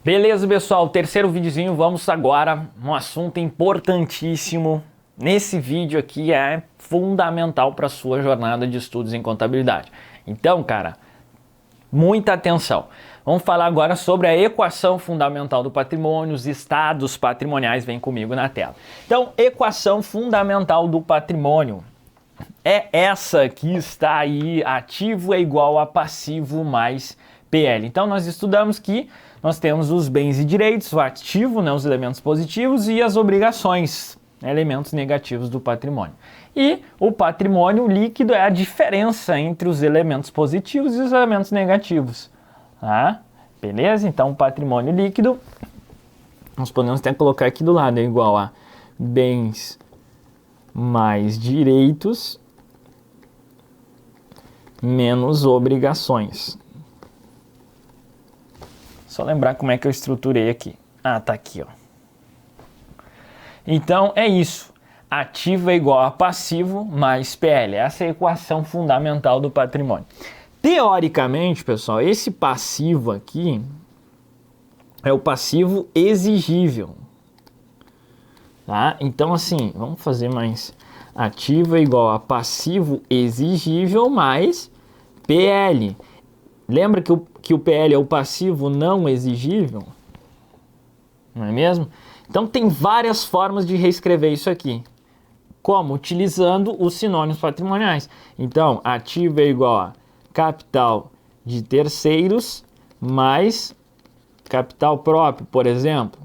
Beleza, pessoal, terceiro videozinho, vamos agora um assunto importantíssimo. Nesse vídeo aqui é fundamental para a sua jornada de estudos em contabilidade. Então, cara, muita atenção. Vamos falar agora sobre a equação fundamental do patrimônio, os estados patrimoniais, vem comigo na tela. Então, equação fundamental do patrimônio é essa que está aí, ativo é igual a passivo mais PL. Então, nós estudamos que nós temos os bens e direitos, o ativo, né, os elementos positivos, e as obrigações, elementos negativos do patrimônio. E o patrimônio líquido é a diferença entre os elementos positivos e os elementos negativos. Tá? Beleza? Então, o patrimônio líquido, nós podemos até colocar aqui do lado, é igual a bens mais direitos menos obrigações. Só lembrar como é que eu estruturei aqui. Ah, tá aqui, ó. Então, é isso. Ativo é igual a passivo mais PL. Essa é a equação fundamental do patrimônio. Teoricamente, pessoal, esse passivo aqui é o passivo exigível. Tá? Então, assim, vamos fazer mais. Ativo é igual a passivo exigível mais PL. Lembra que o PL é o passivo não exigível? Não é mesmo? Então tem várias formas de reescrever isso aqui. Como? Utilizando os sinônimos patrimoniais. Então, ativo é igual a capital de terceiros mais capital próprio, por exemplo.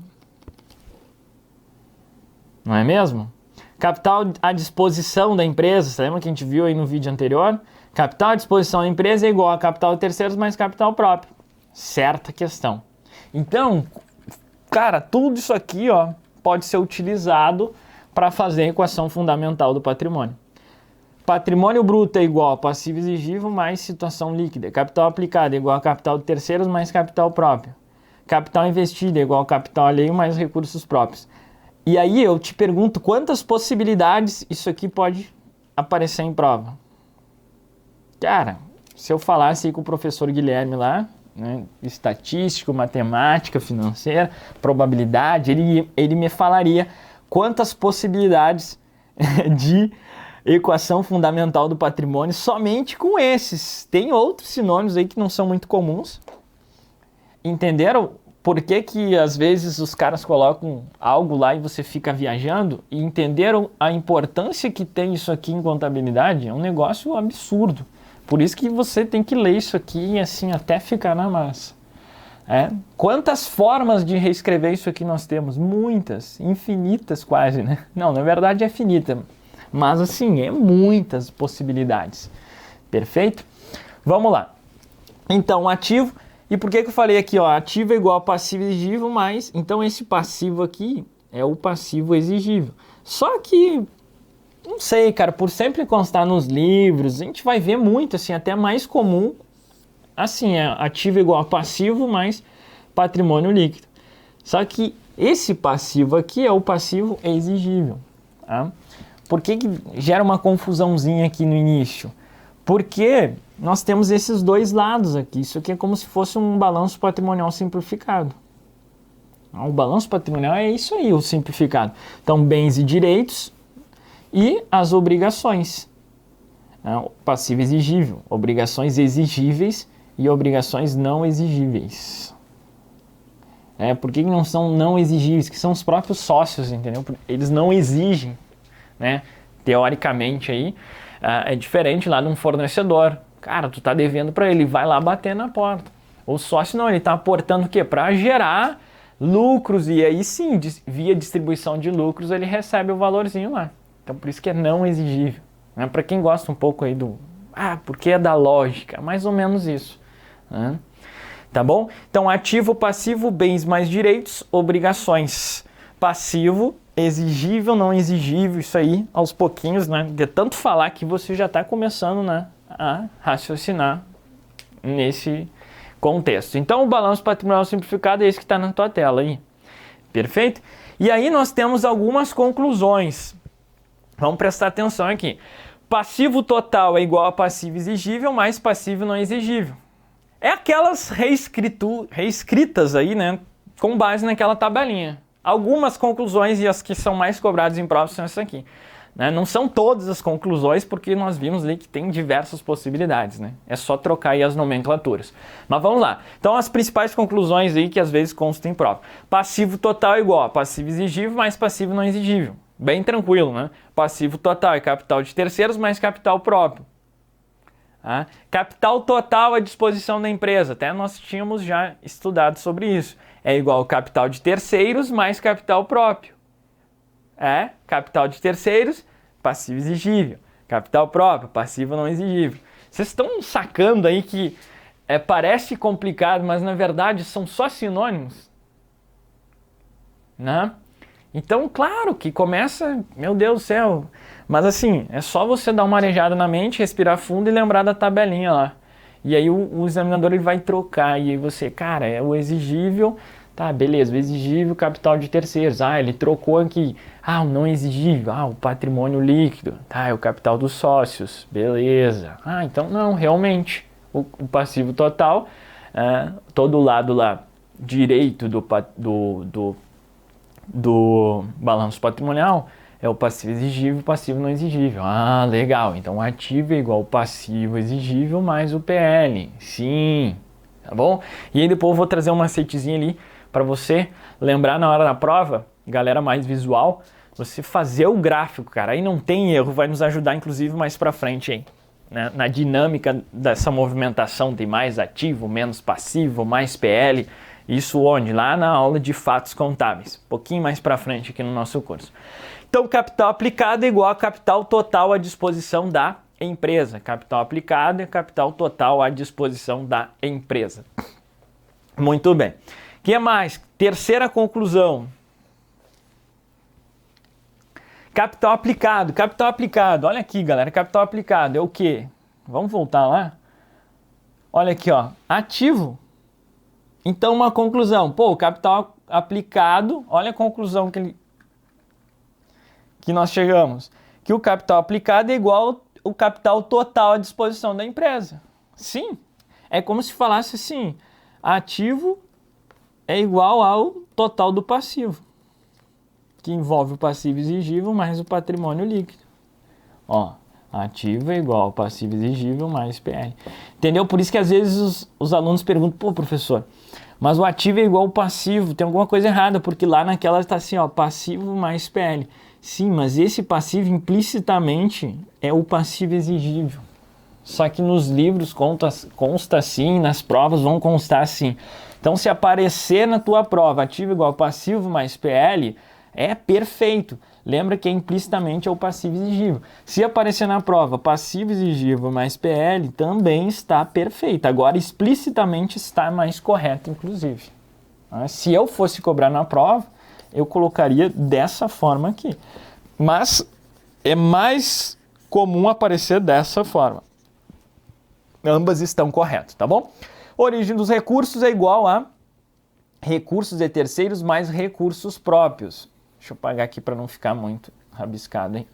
Não é mesmo? Capital à disposição da empresa, você lembra que a gente viu aí no vídeo anterior? Capital à disposição da empresa é igual a capital de terceiros mais capital próprio. Certa questão. Então, cara, tudo isso aqui, ó, pode ser utilizado para fazer a equação fundamental do patrimônio. Patrimônio bruto é igual a passivo exigível mais situação líquida. Capital aplicado é igual a capital de terceiros mais capital próprio. Capital investido é igual a capital alheio mais recursos próprios. E aí eu te pergunto, quantas possibilidades isso aqui pode aparecer em prova? Cara, se eu falasse aí com o professor Guilherme lá, né, estatístico, matemática, financeira, probabilidade, ele me falaria quantas possibilidades de equação fundamental do patrimônio somente com esses. Tem outros sinônimos aí que não são muito comuns. Entenderam por que que às vezes os caras colocam algo lá e você fica viajando? E entenderam a importância que tem isso aqui em contabilidade? É um negócio absurdo. Por isso que você tem que ler isso aqui assim até ficar na massa. Quantas formas de reescrever isso aqui nós temos? Muitas, infinitas quase, né? Não, na verdade é finita, mas assim, é muitas possibilidades. Perfeito? Vamos lá. Então, ativo, e por que eu falei aqui, ó, ativo é igual a passivo exigível mais, então esse passivo aqui é o passivo exigível. Só que não sei, cara, por sempre constar nos livros, a gente vai ver muito, assim, até mais comum, assim, ativo igual a passivo mais patrimônio líquido. Só que esse passivo aqui é o passivo exigível, tá? Por que gera uma confusãozinha aqui no início? Porque nós temos esses dois lados aqui, isso aqui é como se fosse um balanço patrimonial simplificado. O balanço patrimonial é isso aí, o simplificado. Então, bens e direitos e as obrigações, passivo exigível, obrigações exigíveis e obrigações não exigíveis. Por que não são não exigíveis? Que são os próprios sócios, entendeu? Eles não exigem, né? Teoricamente aí, é diferente lá de um fornecedor. Cara, tu tá devendo para ele, vai lá bater na porta. O sócio não, ele tá aportando o quê? Para gerar lucros, e aí sim, via distribuição de lucros, ele recebe o valorzinho lá. Então, por isso que é não exigível. Né? Para quem gosta um pouco aí do... porque é da lógica. Mais ou menos isso. Né? Tá bom? Então, ativo, passivo, bens mais direitos, obrigações. Passivo, exigível, não exigível. Isso aí, aos pouquinhos, né? De tanto falar que você já está começando, né, a raciocinar nesse contexto. Então, o balanço patrimonial simplificado é esse que está na tua tela aí. Perfeito? E aí nós temos algumas conclusões. Vamos prestar atenção aqui. Passivo total é igual a passivo exigível mais passivo não exigível. É aquelas reescritas aí, né? com base naquela tabelinha. Algumas conclusões, e as que são mais cobradas em provas são essas aqui. Né? Não são todas as conclusões, porque nós vimos ali que tem diversas possibilidades. Né? É só trocar aí as nomenclaturas. Mas vamos lá. Então, as principais conclusões aí que às vezes constam em prova. Passivo total é igual a passivo exigível mais passivo não exigível. Bem tranquilo, né? Passivo total é capital de terceiros mais capital próprio. Tá? Capital total à disposição da empresa. Até nós tínhamos já estudado sobre isso. É igual ao capital de terceiros mais capital próprio. Capital de terceiros, passivo exigível. Capital próprio, passivo não exigível. Vocês estão sacando aí que parece complicado, mas na verdade são só sinônimos? Né? Então, claro que começa, meu Deus do céu, mas assim, é só você dar uma arejada na mente, respirar fundo e lembrar da tabelinha lá. E aí o examinador ele vai trocar, e aí você, cara, é o exigível, tá, beleza, o exigível, capital de terceiros, ele trocou aqui, o não exigível, o patrimônio líquido, tá, é o capital dos sócios, beleza. Então não, realmente, o passivo total, todo o lado lá direito do balanço patrimonial é o passivo exigível e o passivo não exigível. Legal. Então, o ativo é igual ao passivo exigível mais o PL. Sim. Tá bom? E aí depois eu vou trazer um macetezinho ali para você lembrar na hora da prova, galera mais visual, você fazer o gráfico, cara. Aí não tem erro, vai nos ajudar inclusive mais para frente aí. Né? Na dinâmica dessa movimentação tem mais ativo, menos passivo, mais PL. Isso onde? Lá na aula de fatos contábeis. Um pouquinho mais para frente aqui no nosso curso. Então, capital aplicado é igual a capital total à disposição da empresa. Capital aplicado é capital total à disposição da empresa. Muito bem. O que mais? Terceira conclusão. Capital aplicado. Capital aplicado. Olha aqui, galera. Capital aplicado é o quê? Vamos voltar lá? Olha aqui, ó. Ativo. Então, uma conclusão. O capital aplicado, olha a conclusão que nós chegamos. Que o capital aplicado é igual ao capital total à disposição da empresa. Sim. É como se falasse assim, ativo é igual ao total do passivo, que envolve o passivo exigível mais o patrimônio líquido. Ativo é igual ao passivo exigível mais PL. Entendeu? Por isso que às vezes os alunos perguntam, professor, mas o ativo é igual ao passivo, tem alguma coisa errada, porque lá naquela está assim, passivo mais PL. Sim, mas esse passivo implicitamente é o passivo exigível. Só que nos livros consta assim, nas provas vão constar assim. Então, se aparecer na tua prova ativo igual ao passivo mais PL, é perfeito. Lembra que implicitamente é o passivo exigível. Se aparecer na prova passivo exigível mais PL, também está perfeito. Agora, explicitamente está mais correto, inclusive. Se eu fosse cobrar na prova, eu colocaria dessa forma aqui. Mas é mais comum aparecer dessa forma. Ambas estão corretas, tá bom? Origem dos recursos é igual a recursos de terceiros mais recursos próprios. Deixa eu apagar aqui para não ficar muito rabiscado, hein?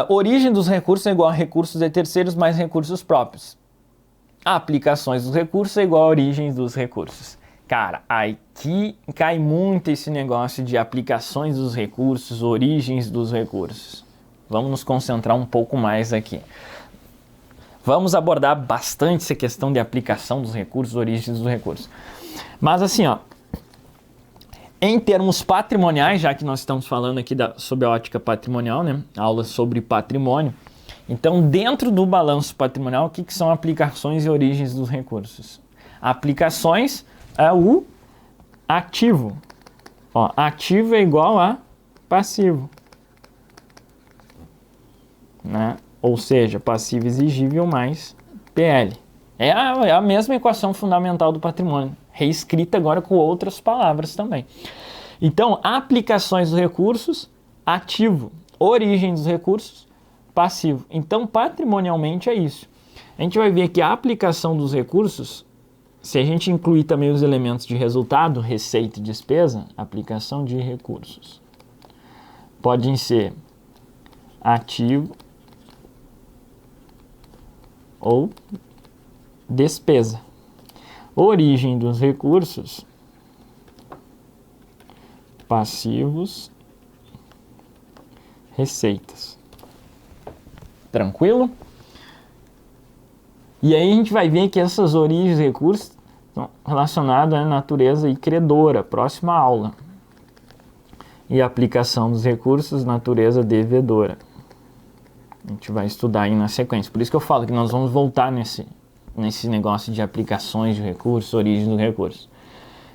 Origem dos recursos é igual a recursos de terceiros mais recursos próprios. Aplicações dos recursos é igual a origens dos recursos. Cara, aqui cai muito esse negócio de aplicações dos recursos, origens dos recursos. Vamos nos concentrar um pouco mais aqui. Vamos abordar bastante essa questão de aplicação dos recursos, origens dos recursos. Mas assim, em termos patrimoniais, já que nós estamos falando aqui sobre a ótica patrimonial, né? Aula sobre patrimônio. Então, dentro do balanço patrimonial, o que são aplicações e origens dos recursos? Aplicações é o ativo. Ativo é igual a passivo. Né? Ou seja, passivo exigível mais PL. É a mesma equação fundamental do patrimônio, reescrita agora com outras palavras também. Então, aplicações dos recursos, ativo. Origem dos recursos, passivo. Então, patrimonialmente é isso. A gente vai ver que a aplicação dos recursos, se a gente incluir também os elementos de resultado, receita e despesa, aplicação de recursos, podem ser ativo ou despesa. Origem dos recursos passivos, receitas. Tranquilo? E aí a gente vai ver que essas origens de recursos estão relacionadas à natureza e credora, próxima aula. E a aplicação dos recursos, natureza devedora. A gente vai estudar aí na sequência. Por isso que eu falo que nós vamos voltar nesse negócio de aplicações de recursos, origem do recurso.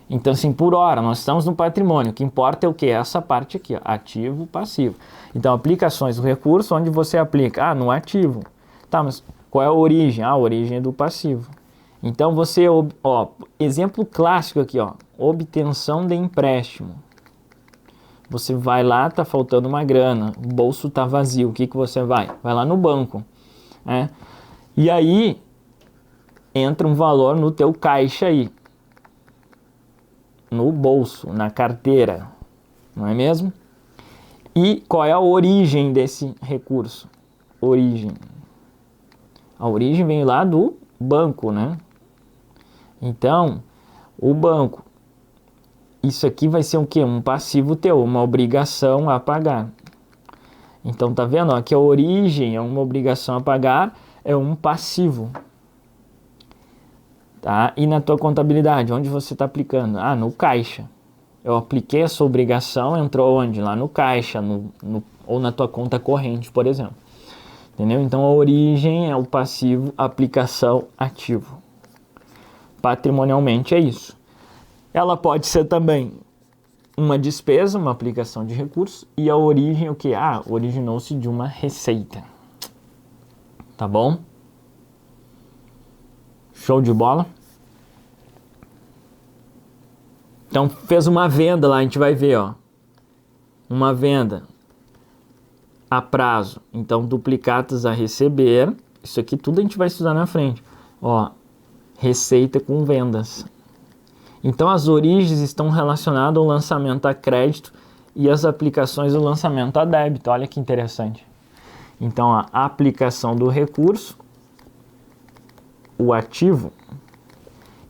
Então, assim, por hora, nós estamos no patrimônio. O que importa é o quê? Essa parte aqui, ó, ativo, passivo. Então, aplicações do recurso, onde você aplica? Ah, no ativo. Tá, mas qual é a origem? Ah, a origem é do passivo. Então, você, ó, exemplo clássico aqui, ó, obtenção de empréstimo. Você vai lá, tá faltando uma grana, o bolso tá vazio, o que que você vai? Vai lá no banco, né? E aí, entra um valor no teu caixa aí. No bolso, na carteira, não é mesmo? E qual é a origem desse recurso? Origem. A origem vem lá do banco, né? Então, o banco, isso aqui vai ser o quê? Um passivo teu, uma obrigação a pagar. Então, tá vendo? Aqui a origem é uma obrigação a pagar, é um passivo. Tá? E na tua contabilidade, onde você está aplicando? Ah, no caixa. Eu apliquei essa obrigação, entrou onde? Lá no caixa, ou na tua conta corrente, por exemplo. Entendeu? Então a origem é o passivo, aplicação, ativo. Patrimonialmente é isso. Ela pode ser também uma despesa, uma aplicação de recurso, e a origem o que? Ah, originou-se de uma receita. Tá bom? Show de bola? Então, fez uma venda lá, a gente vai ver, ó. Uma venda a prazo. Então, duplicatas a receber. Isso aqui tudo a gente vai estudar na frente. Ó, receita com vendas. Então, as origens estão relacionadas ao lançamento a crédito e as aplicações do lançamento a débito. Olha que interessante. Então, a aplicação do recurso, o ativo,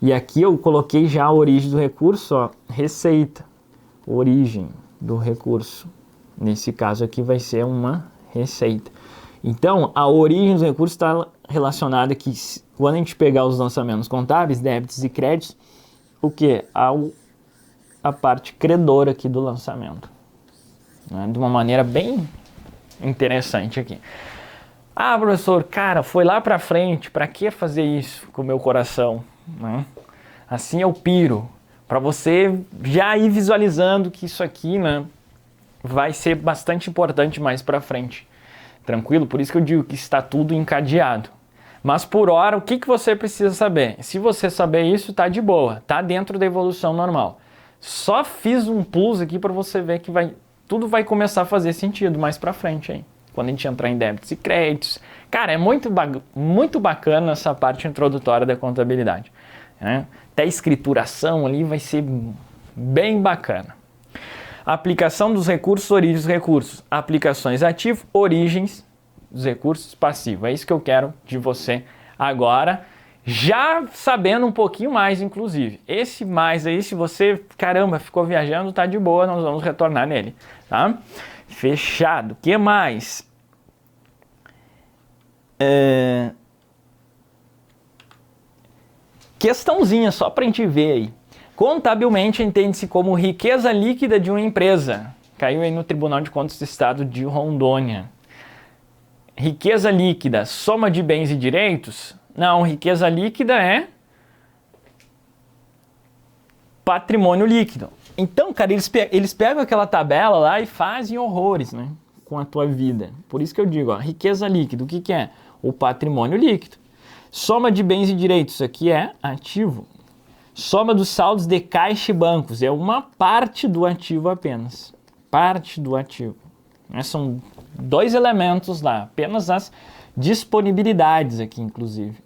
e aqui eu coloquei já a origem do recurso, ó, receita, origem do recurso. Nesse caso aqui vai ser uma receita. Então, a origem do recurso está relacionada que quando a gente pegar os lançamentos contábeis, débitos e créditos, o que? A parte credora aqui do lançamento. Né? De uma maneira bem interessante aqui. Ah, professor, cara, foi lá pra frente, pra que fazer isso com o meu coração? Né? Assim eu piro, para você já ir visualizando que isso aqui, né, vai ser bastante importante mais pra frente. Tranquilo? Por isso que eu digo que está tudo encadeado. Mas por hora, o que você precisa saber? Se você saber isso, tá de boa, tá dentro da evolução normal. Só fiz um plus aqui para você ver que tudo vai começar a fazer sentido mais pra frente aí. Quando a gente entrar em débitos e créditos. Cara, é muito bacana essa parte introdutória da contabilidade. Né? Até a escrituração ali vai ser bem bacana. Aplicação dos recursos, origens dos recursos. Aplicações ativo, origens dos recursos passivos. É isso que eu quero de você agora. Já sabendo um pouquinho mais, inclusive. Esse mais aí, se você, caramba, ficou viajando, tá de boa, nós vamos retornar nele. Tá? Fechado. O que mais? Questãozinha só para a gente ver aí. Contabilmente entende-se como riqueza líquida de uma empresa. Caiu aí no Tribunal de Contas do Estado de Rondônia. Riqueza líquida, soma de bens e direitos? Não, riqueza líquida é patrimônio líquido. Então, cara, eles pegam aquela tabela lá e fazem horrores, né, com a tua vida. Por isso que eu digo, ó, riqueza líquida, o que que é? O patrimônio líquido. Soma de bens e direitos, isso aqui é ativo. Soma dos saldos de caixa e bancos, é uma parte do ativo apenas. Parte do ativo. São dois elementos lá, apenas as disponibilidades aqui, inclusive.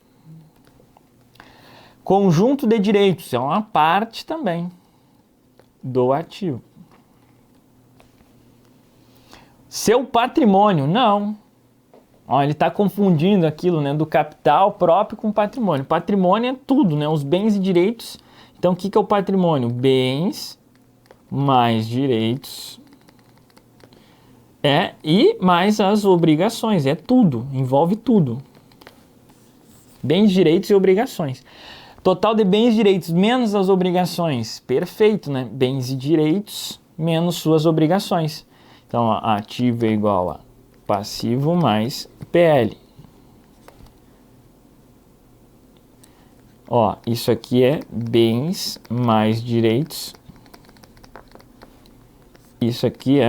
Conjunto de direitos, é uma parte também do ativo. Seu patrimônio, não. Ó, ele está confundindo aquilo, né, do capital próprio com patrimônio. Patrimônio é tudo, né, os bens e direitos. Então, o que que é o patrimônio? Bens mais direitos e mais as obrigações. É tudo, envolve tudo. Bens, direitos e obrigações. Total de bens e direitos menos as obrigações. Perfeito, né? Bens e direitos menos suas obrigações. Então, ó, ativo é igual a passivo mais PL. Ó, isso aqui é bens mais direitos. Isso aqui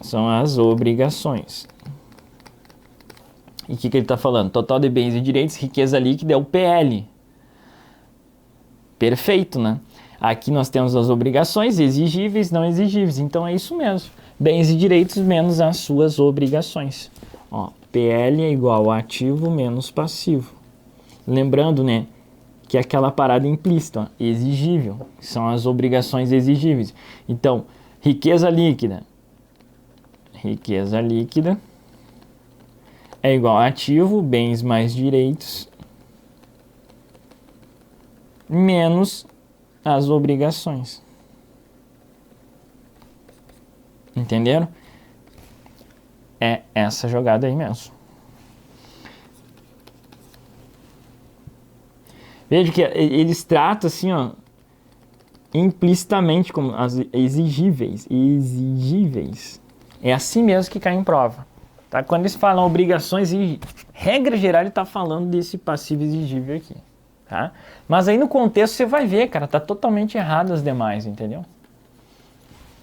são as obrigações. E o que ele está falando? Total de bens e direitos, riqueza líquida é o PL. Perfeito, né? Aqui nós temos as obrigações exigíveis, não exigíveis. Então é isso mesmo. Bens e direitos menos as suas obrigações. Ó, PL é igual a ativo menos passivo. Lembrando, né, que é aquela parada implícita, ó, exigível, que são as obrigações exigíveis. Então, riqueza líquida. Riqueza líquida é igual a ativo, bens mais direitos, menos as obrigações. Entenderam? É essa jogada aí mesmo. Veja que eles tratam assim, ó, implicitamente como as exigíveis. Exigíveis. É assim mesmo que cai em prova. Tá? Quando eles falam obrigações, e regra geral, ele está falando desse passivo exigível aqui. Tá? Mas aí no contexto você vai ver, cara, tá totalmente errado as demais, entendeu?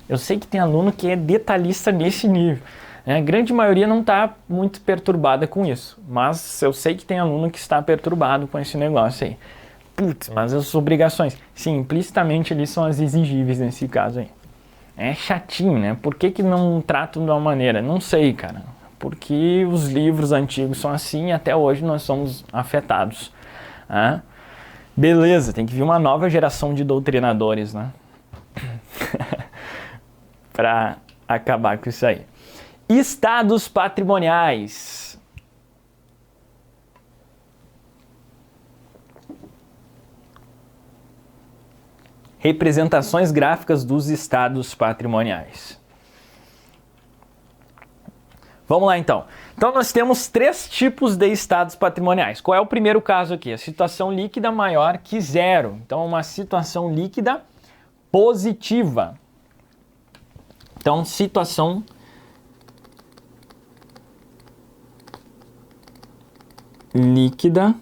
Eu sei que tem aluno que é detalhista nesse nível. Né? A grande maioria não está muito perturbada com isso. Mas eu sei que tem aluno que está perturbado com esse negócio aí. Putz, mas as obrigações, sim, implicitamente ali são as exigíveis nesse caso aí. É chatinho, né? Por que não tratam de uma maneira? Não sei, cara. Porque os livros antigos são assim e até hoje nós somos afetados. Né? Beleza, tem que vir uma nova geração de doutrinadores, né? Para acabar com isso aí. Estados patrimoniais. Representações gráficas dos estados patrimoniais. Vamos lá então. Então nós temos 3 tipos de estados patrimoniais. Qual é o primeiro caso aqui? A situação líquida maior que zero. Então uma situação líquida positiva. Então situação líquida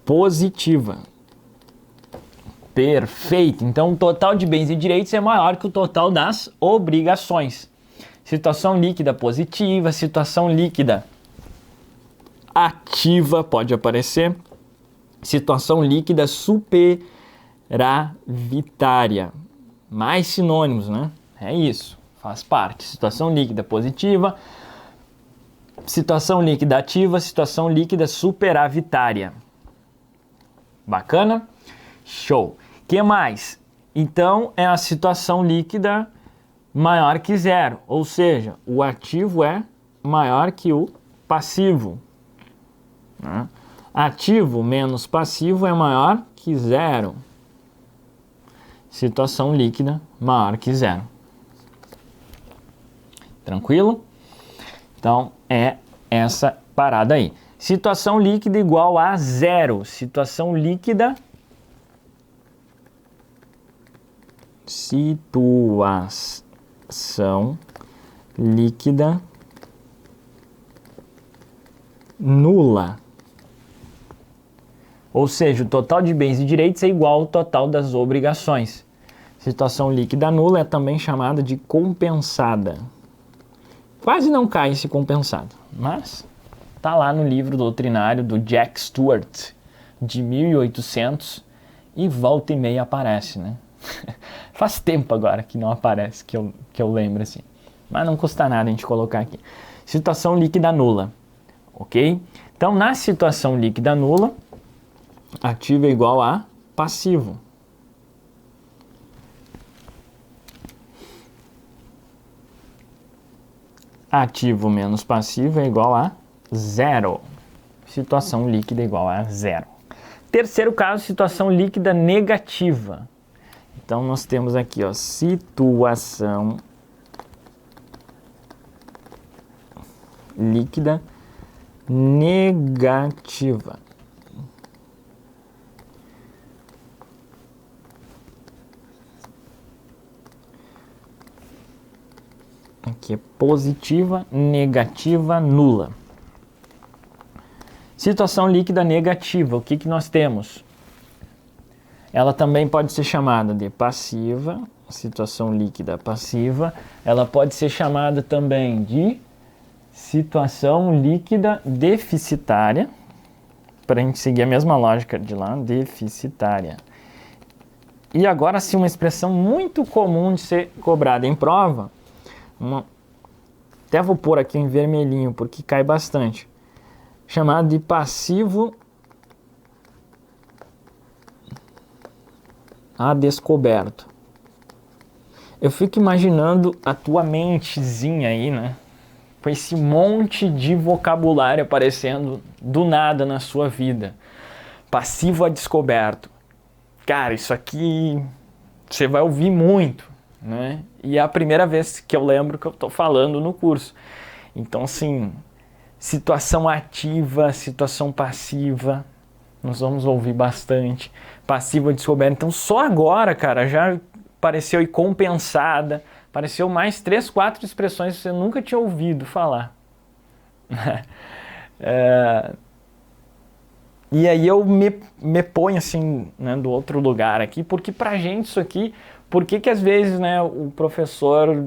positiva. Perfeito. Então, o total de bens e direitos é maior que o total das obrigações. Situação líquida positiva, situação líquida ativa pode aparecer. Situação líquida superavitária. Mais sinônimos, né? É isso, faz parte. Situação líquida positiva, situação líquida ativa, situação líquida superavitária. Bacana? Show. Que mais? Então, é a situação líquida maior que zero, ou seja, o ativo é maior que o passivo. Né? Ativo menos passivo é maior que zero. Situação líquida maior que zero. Tranquilo? Então, é essa parada aí. Situação líquida igual a zero. Situação líquida líquida nula. Ou seja, o total de bens e direitos é igual ao total das obrigações. Situação líquida nula é também chamada de compensada. Quase não cai esse compensado, mas tá lá no livro doutrinário do Jack Stewart, de 1800, e volta e meia aparece, né? Faz tempo agora que não aparece, que eu lembro assim. Mas não custa nada a gente colocar aqui. Situação líquida nula, ok? Então, na situação líquida nula, ativo é igual a passivo. Ativo menos passivo é igual a zero. Situação líquida igual a zero. Terceiro caso, situação líquida negativa. Então, nós temos aqui, ó, situação líquida negativa. Aqui é positiva, negativa, nula. Situação líquida negativa, o que que nós temos? Ela também pode ser chamada de passiva, situação líquida passiva. Ela pode ser chamada também de situação líquida deficitária, para a gente seguir a mesma lógica de lá, deficitária. E agora sim, uma expressão muito comum de ser cobrada em prova, até vou pôr aqui em vermelhinho, porque cai bastante, chamado de passivo a descoberto. Eu fico imaginando a tua mentezinha aí, né? Com esse monte de vocabulário aparecendo do nada na sua vida. Passivo a descoberto. Cara, isso aqui você vai ouvir muito, né? E é a primeira vez que eu lembro que eu tô falando no curso. Então, assim, situação ativa, situação passiva, nós vamos ouvir bastante. Passiva descoberta. Então, só agora, cara, já apareceu aí compensada. Apareceu mais 3, 4 expressões que você nunca tinha ouvido falar. E aí eu me ponho assim, né, do outro lugar aqui, porque pra gente isso aqui, por que às vezes, né, o professor...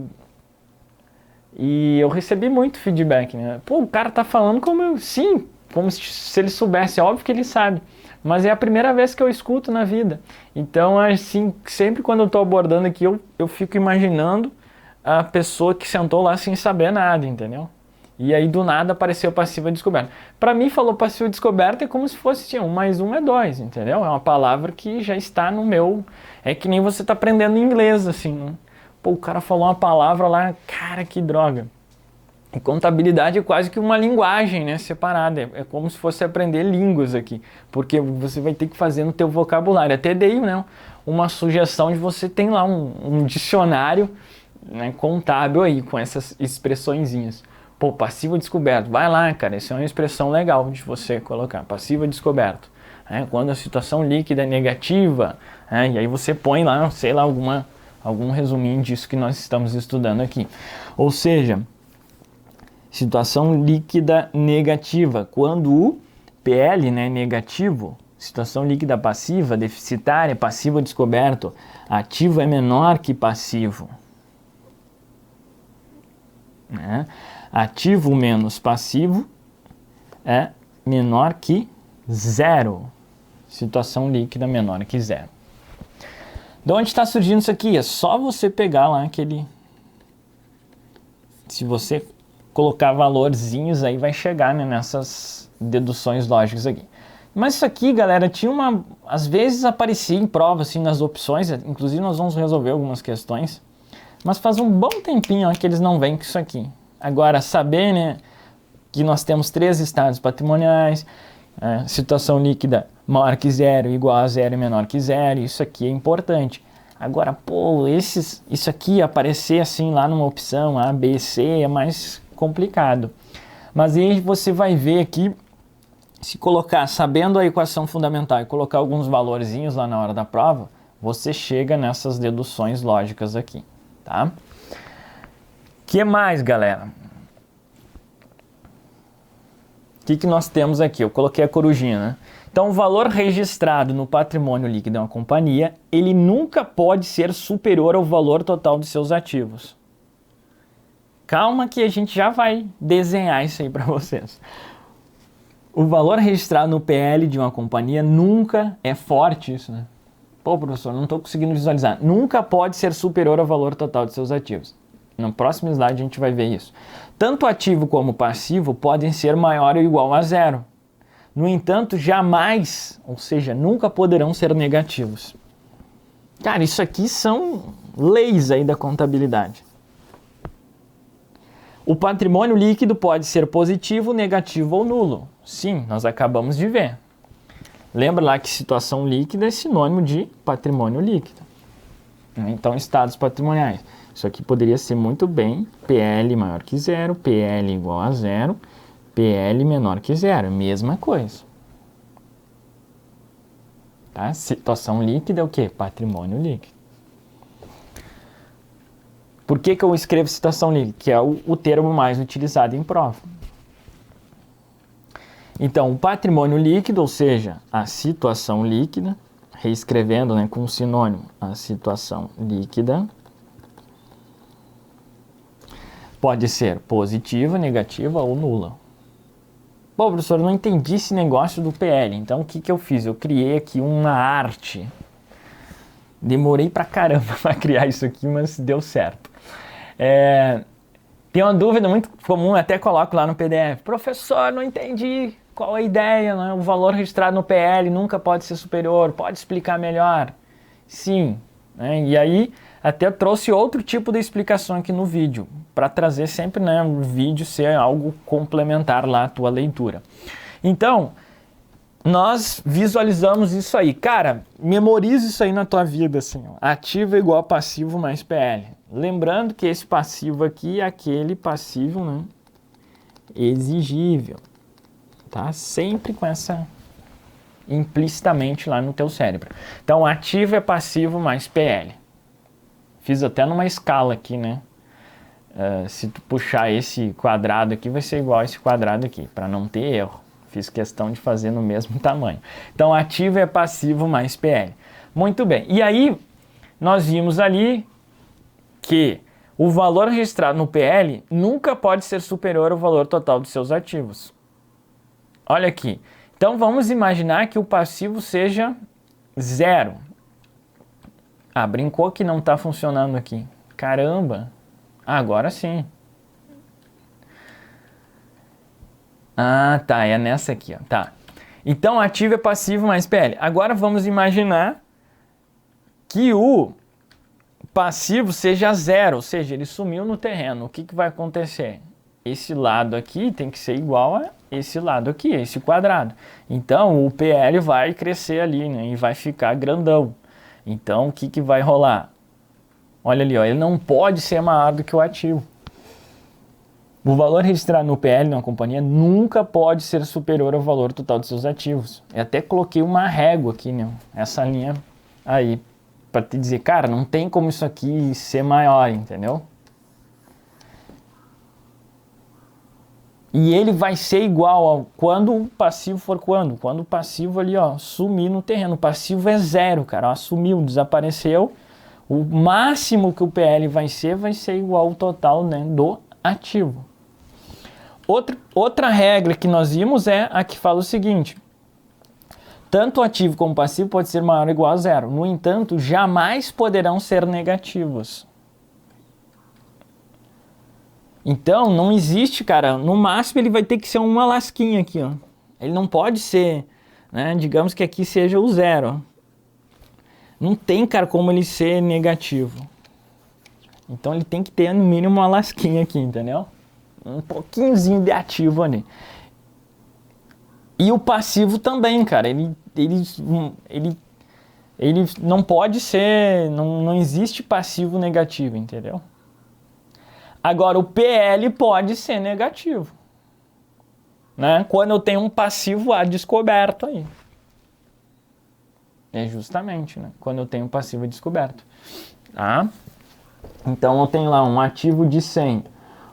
E eu recebi muito feedback, né? Pô, o cara tá falando como eu... Sim, como se ele soubesse, é óbvio que ele sabe. Mas é a primeira vez que eu escuto na vida. Então, assim, sempre quando eu tô abordando aqui, eu fico imaginando a pessoa que sentou lá sem saber nada, entendeu? E aí, do nada, apareceu passiva descoberta. Pra mim, falou passiva descoberta é como se fosse 1 mais 1 é 2, entendeu? É uma palavra que já está no meu... É que nem você tá aprendendo inglês, assim, né? Pô, o cara falou uma palavra lá, cara, que droga. E contabilidade é quase que uma linguagem, né, separada. É como se fosse aprender línguas aqui, porque você vai ter que fazer no teu vocabulário. Até dei, né, uma sugestão de você ter lá um dicionário, né, contábil aí, com essas expressõezinhas. Pô, passivo descoberto. Vai lá, cara, essa é uma expressão legal de você colocar. Passivo descoberto. Quando a situação líquida é negativa, e aí você põe lá, sei lá, algum resuminho disso que nós estamos estudando aqui. Ou seja, situação líquida negativa, quando o PL, né, negativo, situação líquida passiva, deficitária, passivo descoberto, ativo é menor que passivo. Né? Ativo menos passivo é menor que zero. Situação líquida menor que zero. De onde está surgindo isso aqui? É só você pegar lá aquele... Se você colocar valorzinhos aí, vai chegar, né, nessas deduções lógicas aqui. Mas isso aqui, galera, tinha uma... Às vezes aparecia em prova, assim, nas opções. Inclusive, nós vamos resolver algumas questões. Mas faz um bom tempinho, ó, que eles não vêm com isso aqui. Agora, saber, né, que nós temos 3 estados patrimoniais, situação líquida maior que zero, igual a zero e menor que zero, isso aqui é importante. Agora, pô, isso aqui aparecer assim lá numa opção A, B, C é mais complicado. Mas aí você vai ver aqui, se colocar, sabendo a equação fundamental e colocar alguns valorzinhos lá na hora da prova, você chega nessas deduções lógicas aqui, tá? O que mais, galera? O que nós temos aqui? Eu coloquei a corujinha, né? Então, o valor registrado no patrimônio líquido de uma companhia, ele nunca pode ser superior ao valor total de seus ativos. Calma que a gente já vai desenhar isso aí para vocês. O valor registrado no PL de uma companhia nunca é forte isso, né? Pô, professor, não estou conseguindo visualizar. Nunca pode ser superior ao valor total de seus ativos. No próximo slide a gente vai ver isso. Tanto ativo como passivo podem ser maior ou igual a zero. No entanto, jamais, ou seja, nunca poderão ser negativos. Cara, isso aqui são leis aí da contabilidade. O patrimônio líquido pode ser positivo, negativo ou nulo. Sim, nós acabamos de ver. Lembra lá que situação líquida é sinônimo de patrimônio líquido. Então, estados patrimoniais. Isso aqui poderia ser muito bem PL maior que zero, PL igual a zero, PL menor que zero. Mesma coisa. Tá? Situação líquida é o quê? Patrimônio líquido. Por que eu escrevo situação líquida? Que é o termo mais utilizado em prova. Então, o patrimônio líquido, ou seja, a situação líquida, reescrevendo, né, com sinônimo, a situação líquida, pode ser positiva, negativa ou nula. Bom, professor, eu não entendi esse negócio do PL, então o que eu fiz? Eu criei aqui uma arte. Demorei pra caramba pra criar isso aqui, mas deu certo. Tem uma dúvida muito comum, até coloco lá no PDF. Professor, não entendi qual a ideia, né? O valor registrado no PL nunca pode ser superior, pode explicar melhor? Sim, né? E aí até eu trouxe outro tipo de explicação aqui no vídeo, para trazer sempre, né, o vídeo ser algo complementar lá à tua leitura. Então, nós visualizamos isso aí. Cara, memorize isso aí na tua vida, assim, ó. Ativo igual a passivo mais PL. Lembrando que esse passivo aqui é aquele passivo, né, exigível. Tá? Sempre com essa implicitamente lá no teu cérebro. Então, ativo é passivo mais PL. Fiz até numa escala aqui, né? Se tu puxar esse quadrado aqui, vai ser igual a esse quadrado aqui, para não ter erro. Fiz questão de fazer no mesmo tamanho. Então, ativo é passivo mais PL. Muito bem. E aí, nós vimos ali que o valor registrado no PL nunca pode ser superior ao valor total dos seus ativos. Olha aqui. Então, vamos imaginar que o passivo seja zero. Ah, brincou que não está funcionando aqui. Caramba! Agora sim. Ah, tá. É nessa aqui, ó. Tá. Então, ativo é passivo mais PL. Agora, vamos imaginar que o passivo seja zero, ou seja, ele sumiu no terreno. O que vai acontecer? Esse lado aqui tem que ser igual a esse lado aqui, esse quadrado. Então, o PL vai crescer ali, né? E vai ficar grandão. Então, o que vai rolar? Olha ali, ó, ele não pode ser maior do que o ativo. O valor registrado no PL na companhia nunca pode ser superior ao valor total dos seus ativos. Eu até coloquei uma régua aqui, né? Essa linha aí, para te dizer, cara, não tem como isso aqui ser maior, entendeu? E ele vai ser igual ao quando o passivo for quando? Quando o passivo ali, ó, sumir no terreno. O passivo é zero, cara, ó, sumiu, desapareceu. O máximo que o PL vai ser igual ao total, né, do ativo. Outra regra que nós vimos é a que fala o seguinte: tanto o ativo como o passivo pode ser maior ou igual a zero. No entanto, jamais poderão ser negativos. Então, não existe, cara, no máximo ele vai ter que ser uma lasquinha aqui, ó. Ele não pode ser, né, digamos que aqui seja o zero. Não tem, cara, como ele ser negativo. Então, ele tem que ter, no mínimo, uma lasquinha aqui, entendeu? Um pouquinhozinho de ativo ali. E o passivo também, cara, ele não pode ser, não existe passivo negativo, entendeu? Agora, o PL pode ser negativo, né? Quando eu tenho um passivo A descoberto aí. É justamente, né? Quando eu tenho um passivo descoberto. Tá? Então, eu tenho lá um ativo de 100,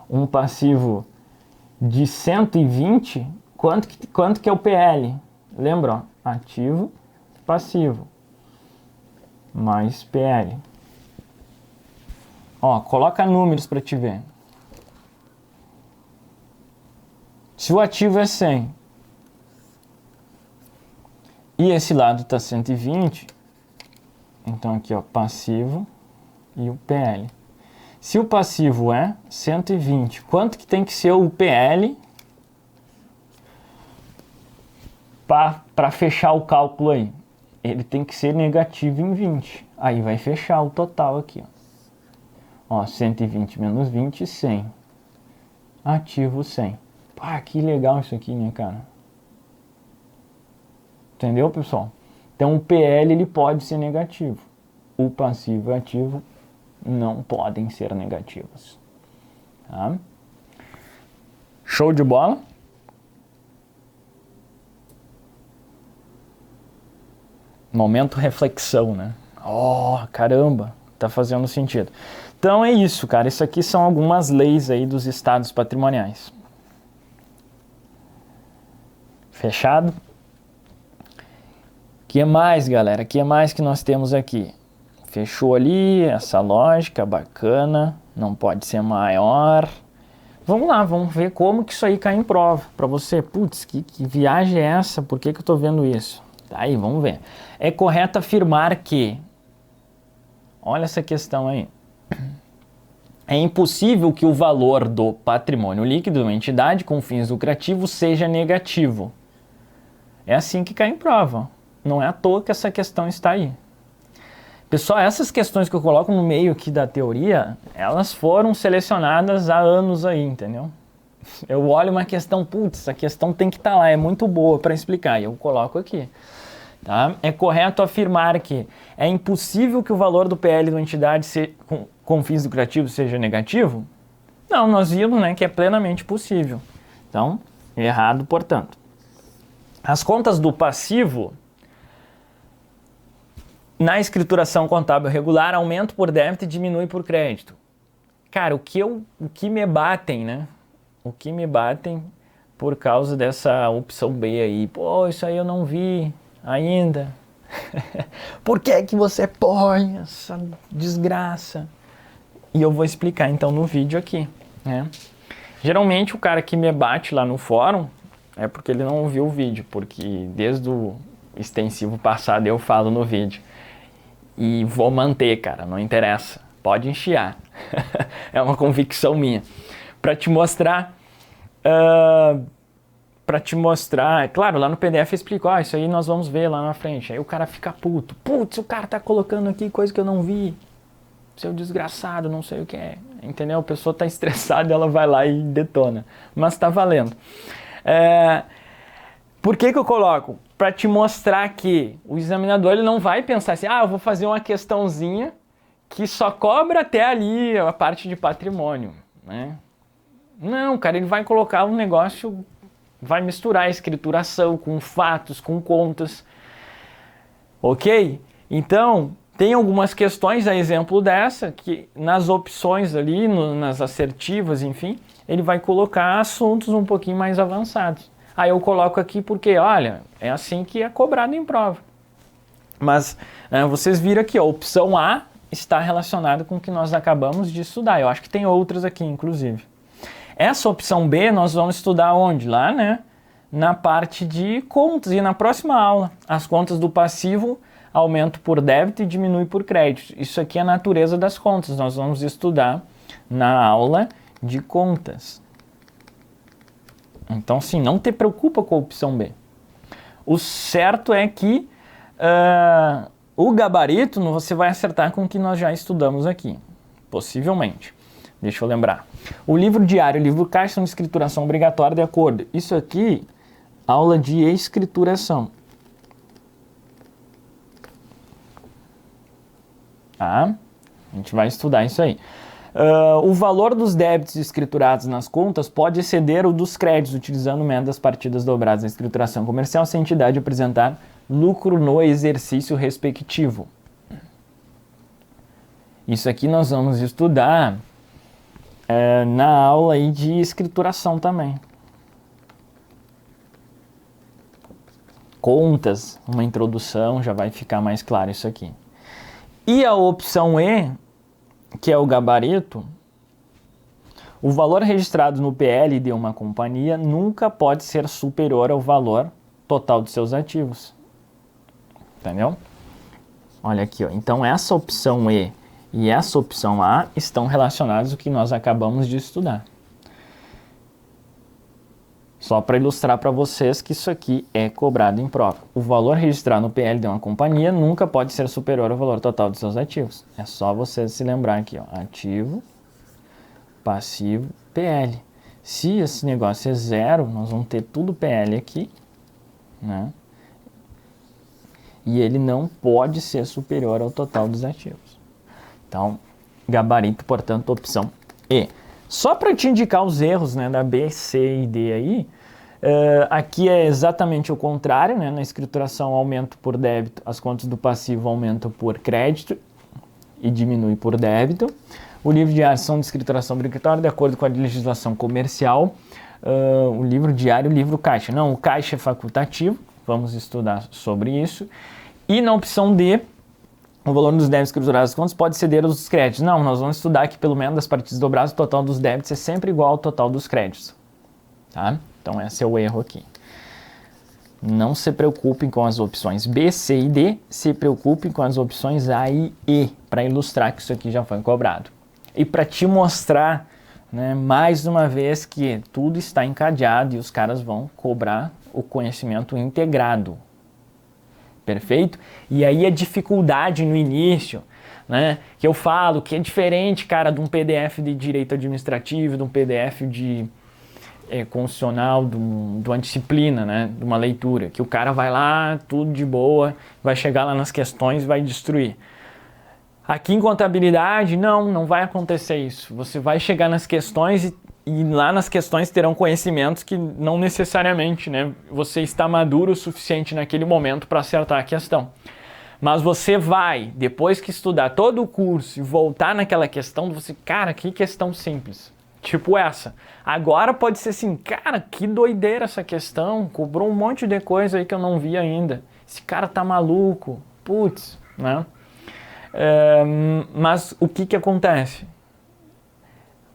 um passivo de 120. Quanto que é o PL? Lembra, ó? Ativo, passivo, mais PL. Ó, coloca números para te ver. Se o ativo é 100 e esse lado está 120, então aqui, ó, passivo e o PL. Se o passivo é 120, quanto que tem que ser o PL para fechar o cálculo aí? Ele tem que ser negativo em 20. Aí vai fechar o total aqui, ó. Ó, 120 menos 20, 100. ativo 100. Pá, que legal isso aqui, né, cara? Entendeu, pessoal? Então o PL ele pode ser negativo. O passivo e o ativo não podem ser negativos. Tá? Show de bola? Momento reflexão, né? Oh, caramba, tá fazendo sentido. Então é isso, cara. Isso aqui são algumas leis aí dos estados patrimoniais. Fechado? Que mais, galera? Que mais que nós temos aqui? Fechou ali, essa lógica bacana, não pode ser maior. Vamos lá, vamos ver como que isso aí cai em prova para você. Putz, que viagem é essa? Por que eu tô vendo isso? Tá aí, vamos ver. É correto afirmar que... Olha essa questão aí. É impossível que o valor do patrimônio líquido de uma entidade com fins lucrativos seja negativo. É assim que cai em prova. Não é à toa que essa questão está aí. Pessoal, essas questões que eu coloco no meio aqui da teoria, elas foram selecionadas há anos aí, entendeu? Eu olho uma questão, putz, essa questão tem que estar lá, é muito boa para explicar, e eu coloco aqui. Tá? É correto afirmar que é impossível que o valor do PL de uma entidade com fins lucrativos seja negativo? Não, nós vimos, né, que é plenamente possível. Então, errado, portanto. As contas do passivo... Na escrituração contábil regular, aumento por débito e diminui por crédito. Cara, o que me batem, né? O que me batem por causa dessa opção B aí. Pô, isso aí eu não vi ainda. Por que que você põe essa desgraça? E eu vou explicar então no vídeo aqui, né? Geralmente o cara que me bate lá no fórum é porque ele não viu o vídeo, porque desde o extensivo passado eu falo no vídeo. E vou manter, cara, não interessa. Pode enfiar. É uma convicção minha. Para te mostrar... Claro, lá no PDF eu explico, isso aí nós vamos ver lá na frente. Aí o cara fica puto. Putz, o cara tá colocando aqui coisa que eu não vi. Seu desgraçado, não sei o que é. Entendeu? A pessoa tá estressada e ela vai lá e detona. Mas tá valendo. Por que eu coloco? Para te mostrar que o examinador ele não vai pensar assim, eu vou fazer uma questãozinha que só cobra até ali a parte de patrimônio, né? Não, cara, ele vai colocar um negócio, vai misturar a escrituração com fatos, com contas, ok? Então, tem algumas questões, a exemplo dessa, que nas opções ali, nas assertivas, enfim, ele vai colocar assuntos um pouquinho mais avançados. Aí eu coloco aqui porque, olha, é assim que é cobrado em prova. Mas vocês viram aqui, a opção A está relacionada com o que nós acabamos de estudar. Eu acho que tem outras aqui, inclusive. Essa opção B nós vamos estudar onde? Lá, né? Na parte de contas. E na próxima aula, as contas do passivo, aumento por débito e diminui por crédito. Isso aqui é a natureza das contas. Nós vamos estudar na aula de contas. Então, sim, não te preocupa com a opção B. O certo é que o gabarito você vai acertar com o que nós já estudamos aqui. Possivelmente. Deixa eu lembrar. O livro diário e o livro caixa são de escrituração obrigatória de acordo. Isso aqui, aula de escrituração. Tá? A gente vai estudar isso aí. O valor dos débitos escriturados nas contas pode exceder o dos créditos, utilizando o método das partidas dobradas na escrituração comercial, se a entidade apresentar lucro no exercício respectivo. Isso aqui nós vamos estudar na aula aí de escrituração também. Contas, uma introdução, já vai ficar mais claro isso aqui. E a opção E, que é o gabarito, o valor registrado no PL de uma companhia nunca pode ser superior ao valor total de seus ativos. Entendeu? Olha aqui, ó. Então essa opção E e essa opção A estão relacionadas ao que nós acabamos de estudar. Só para ilustrar para vocês que isso aqui é cobrado em prova. O valor registrado no PL de uma companhia nunca pode ser superior ao valor total de seus ativos. É só vocês se lembrar aqui, ó. Ativo, passivo, PL. Se esse negócio é zero, nós vamos ter tudo PL aqui, né? E ele não pode ser superior ao total dos ativos. Então, gabarito, portanto, opção E. Só para te indicar os erros, né, da B, C e D aí, aqui é exatamente o contrário, né? Na escrituração, aumento por débito, as contas do passivo aumentam por crédito e diminui por débito. O livro diário são de escrituração obrigatória, de acordo com a legislação comercial. O livro diário, o livro caixa. Não, o caixa é facultativo, vamos estudar sobre isso. E na opção D, o valor dos débitos escriturados das contas pode ceder aos créditos. Não, nós vamos estudar que pelo menos das partidas dobradas, o total dos débitos é sempre igual ao total dos créditos. Tá? Então esse é o erro aqui. Não se preocupem com as opções B, C e D, se preocupem com as opções A e E, para ilustrar que isso aqui já foi cobrado. E para te mostrar, né, mais uma vez que tudo está encadeado e os caras vão cobrar o conhecimento integrado. Perfeito? E aí a dificuldade no início, né, que eu falo que é diferente, cara, de um PDF de direito administrativo, de um PDF de constitucional, de uma disciplina, né, de uma leitura, que o cara vai lá, tudo de boa, vai chegar lá nas questões e vai destruir. Aqui em contabilidade, não vai acontecer isso. Você vai chegar nas questões e lá nas questões terão conhecimentos que não necessariamente, né, você está maduro o suficiente naquele momento para acertar a questão. Mas você vai, depois que estudar todo o curso e voltar naquela questão, você, cara, que questão simples. Tipo essa. Agora pode ser assim, cara, que doideira essa questão, cobrou um monte de coisa aí que eu não vi ainda. Esse cara tá maluco, putz, né? Mas o que acontece?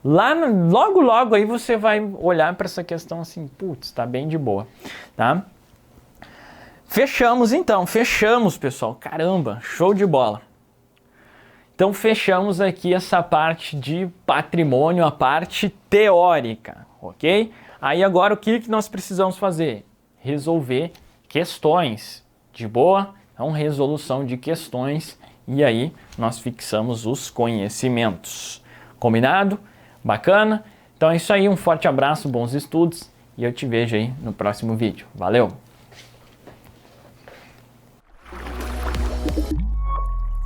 Lá, logo aí você vai olhar para essa questão assim, putz, tá bem de boa, tá? Fechamos então, pessoal, caramba, show de bola. Então fechamos aqui essa parte de patrimônio, a parte teórica, ok? Aí agora o que nós precisamos fazer? Resolver questões, de boa? Então resolução de questões e aí nós fixamos os conhecimentos. Combinado? Bacana? Então é isso aí, um forte abraço, bons estudos e eu te vejo aí no próximo vídeo. Valeu!